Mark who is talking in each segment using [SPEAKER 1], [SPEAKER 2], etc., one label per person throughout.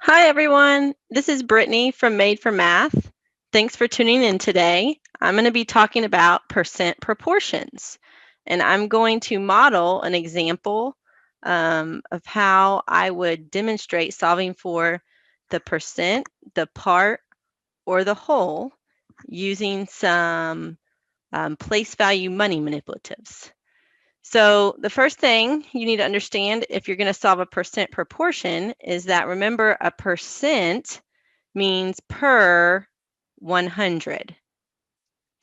[SPEAKER 1] Hi, everyone. This is Brittany from Made for Math. Thanks for tuning in today. I'm going to be talking about percent proportions, and I'm going to model an example of how I would demonstrate solving for the percent, the part, or the whole using some place value money manipulatives. So the first thing you need to understand if you're going to solve a percent proportion is that, remember, a percent means per 100.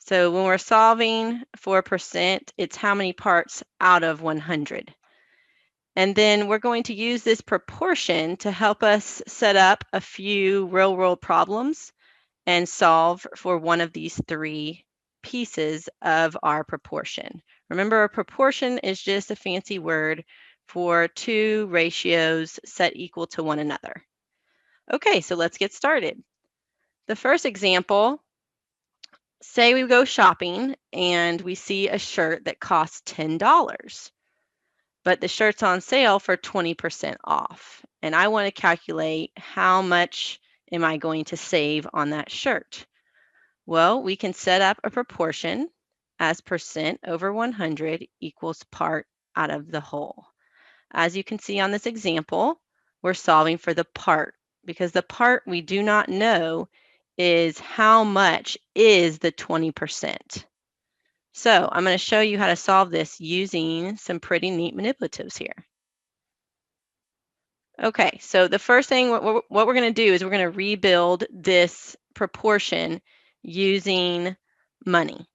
[SPEAKER 1] So when we're solving for a percent, it's how many parts out of 100. And then we're going to use this proportion to help us set up a few real-world problems and solve for one of these three pieces of our proportion. Remember, a proportion is just a fancy word for two ratios set equal to one another. Okay, so let's get started. The first example, say we go shopping and we see a shirt that costs $10, but the shirt's on sale for 20% off. And I want to calculate how much am I going to save on that shirt. Well, we can set up a proportion as percent over 100 equals part out of the whole. As you can see on this example, we're solving for the part because the part we do not know is how much is the 20%. So I'm going to show you how to solve this using some pretty neat manipulatives here. Okay, so the first thing what we're going to do is we're going to rebuild this proportion using money.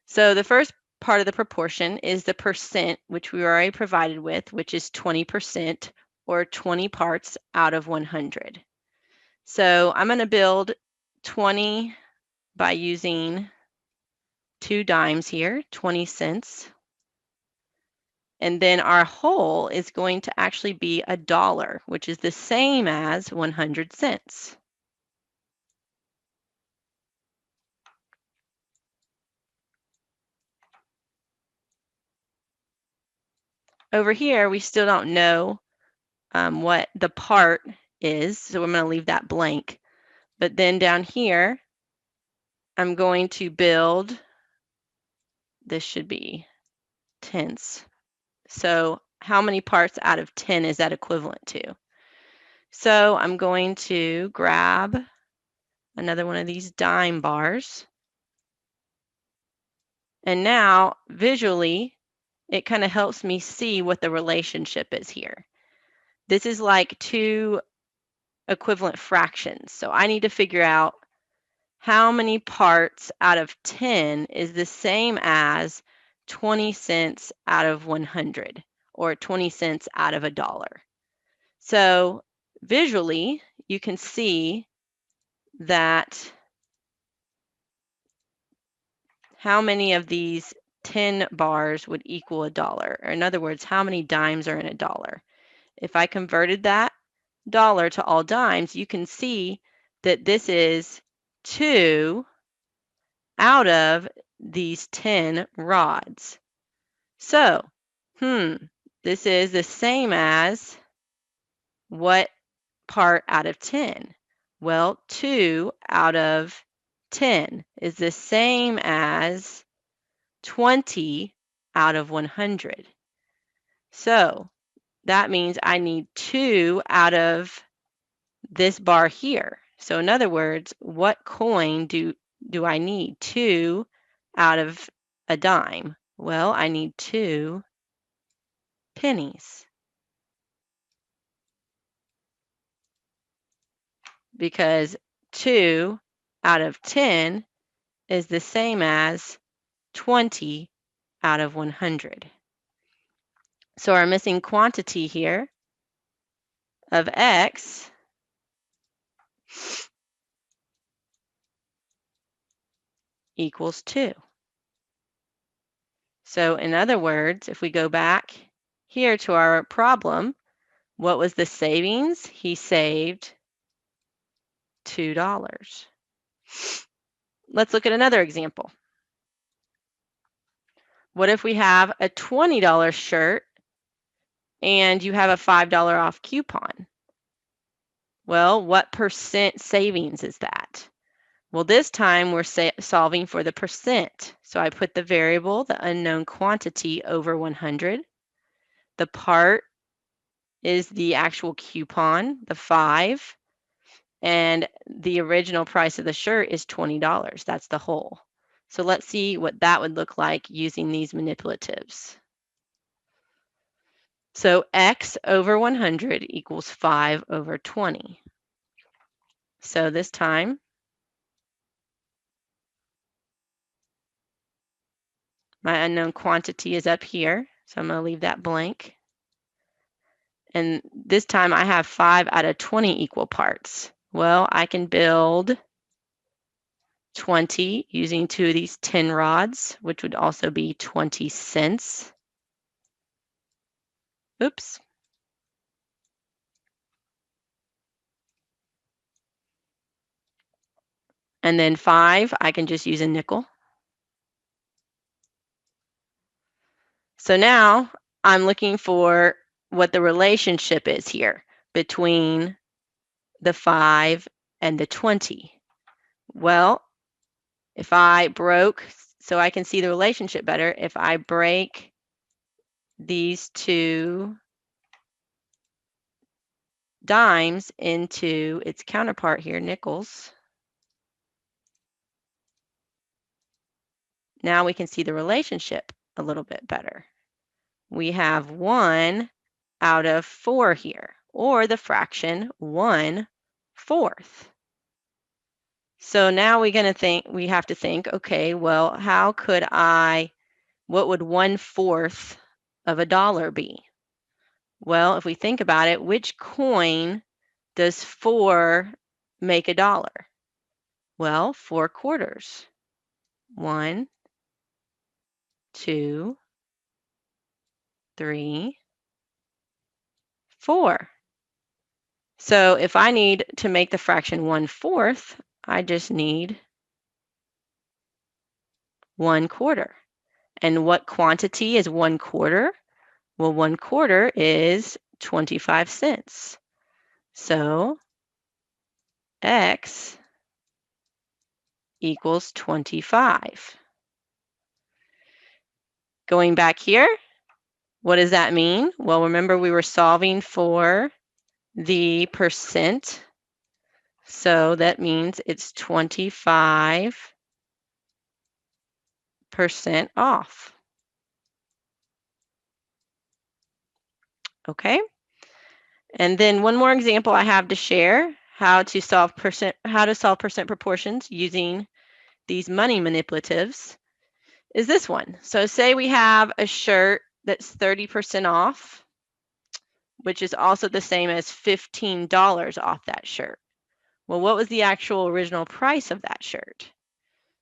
[SPEAKER 1] So the first part of the proportion is the percent, which we were already provided with, which is 20% or 20 parts out of 100. So I'm going to build 20 by using 2 dimes here, 20 cents. And then our whole is going to actually be $1, which is the same as 100 cents. Over here, we still don't know what the part is, so I'm going to leave that blank. But then down here, I'm going to build, this should be tenths. So how many parts out of 10 is that equivalent to? So I'm going to grab another one of these dime bars. And now visually, it kind of helps me see what the relationship is here. This is like two equivalent fractions. So I need to figure out how many parts out of 10 is the same as 20 cents out of 100 or 20 cents out of $1. So visually, you can see that how many of these 10 bars would equal $1, or in other words, how many dimes are in $1. If I converted that dollar to all dimes, you can see that this is 2 out of these 10 rods. So, this is the same as what part out of 10? Well, 2 out of 10 is the same as 20 out of 100. So that means I need 2 out of this bar here. So in other words, what coin do I need? 2 out of a dime. Well, I need 2 pennies because 2 out of 10 is the same as 20 out of 100. So our missing quantity here of x equals 2. So in other words, if we go back here to our problem, what was the savings? He saved $2. Let's look at another example. What if we have a $20 shirt and you have a $5 off coupon? Well, what percent savings is that? Well, this time we're solving for the percent. So I put the variable, the unknown quantity, over 100. The part is the actual coupon, the 5, and the original price of the shirt is $20. That's the whole. So let's see what that would look like using these manipulatives. So x over 100 equals 5 over 20. So this time, my unknown quantity is up here. So I'm going to leave that blank. And this time I have 5 out of 20 equal parts. Well, I can build 20 using 2 of these 10 rods, which would also be 20 cents. Oops. And then 5, I can just use a nickel. So now I'm looking for what the relationship is here between the 5 and the 20. Well, if I broke, so I can see the relationship better, if I break these two dimes into its counterpart here, nickels, now we can see the relationship a little bit better. We have 1 out of 4 here, or the fraction 1/4. So now we have to think, okay, well, what would 1/4 of a dollar be? Well, if we think about it, which coin does 4 make a dollar? Well, 4 quarters. 1, 2, 3, 4. So if I need to make the fraction 1/4, I just need 1/4. And what quantity is 1/4? Well, 1/4 is 25 cents. So x equals 25. Going back here, what does that mean? Well, remember we were solving for the percent. So that means it's 25% off. Okay? And then one more example I have to share how to solve percent proportions using these money manipulatives is this one. So say we have a shirt that's 30% off, which is also the same as $15 off that shirt. Well, what was the actual original price of that shirt?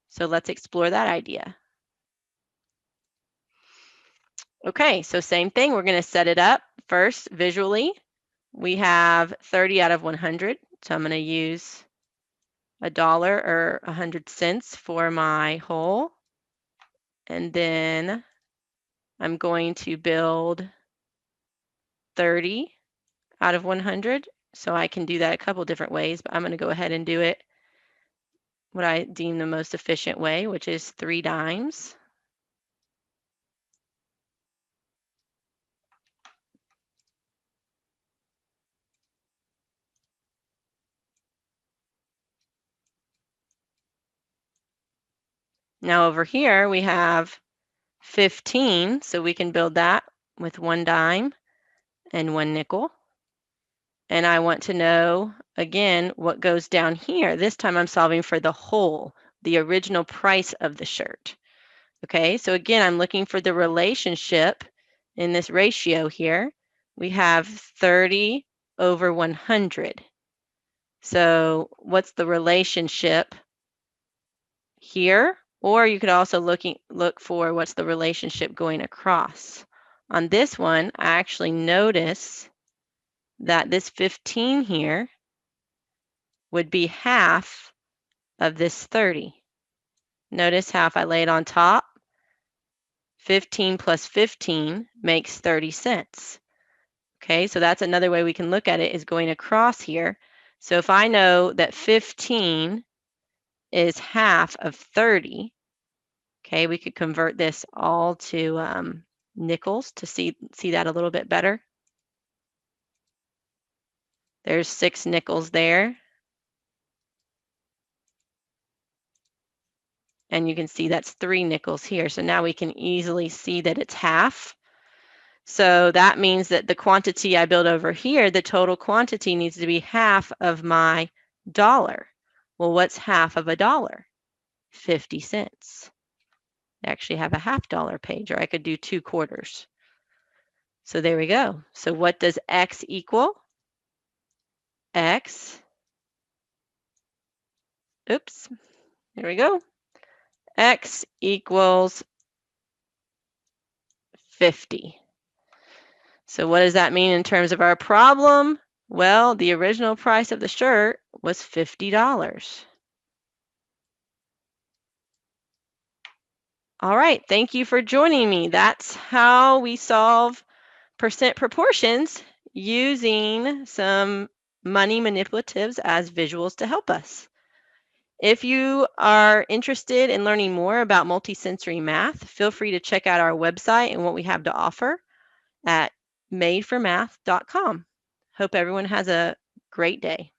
[SPEAKER 1] So let's explore that idea. Okay, so same thing. We're going to set it up first visually. We have 30 out of 100. So I'm going to use $1 or 100 cents for my whole. And then I'm going to build 30 out of 100. So I can do that a couple different ways, but I'm going to go ahead and do it what I deem the most efficient way, which is 3 dimes. Now over here we have 15, so we can build that with 1 dime and 1 nickel. And I want to know, again, what goes down here. This time I'm solving for the whole, the original price of the shirt. Okay, so again, I'm looking for the relationship in this ratio here. We have 30 over 100. So what's the relationship here? Or you could also look for what's the relationship going across. On this one, I actually notice that this 15 here would be half of this 30. Notice how if I lay it on top, 15 plus 15 makes 30 cents. Okay, so that's another way we can look at it is going across here. So if I know that 15 is half of 30, okay, we could convert this all to nickels to see that a little bit better. There's 6 nickels there. And you can see that's 3 nickels here. So now we can easily see that it's half. So that means that the quantity I build over here, the total quantity needs to be half of my dollar. Well, what's half of a dollar? 50 cents. I actually have a $half page, or I could do 2 quarters. So there we go. So what does X equal? X, oops, there we go. X equals 50. So what does that mean in terms of our problem? Well, the original price of the shirt was $50. All right, thank you for joining me. That's how we solve percent proportions using some money manipulatives as visuals to help us. If you are interested in learning more about multisensory math, feel free to check out our website and what we have to offer at madeformath.com. Hope everyone has a great day.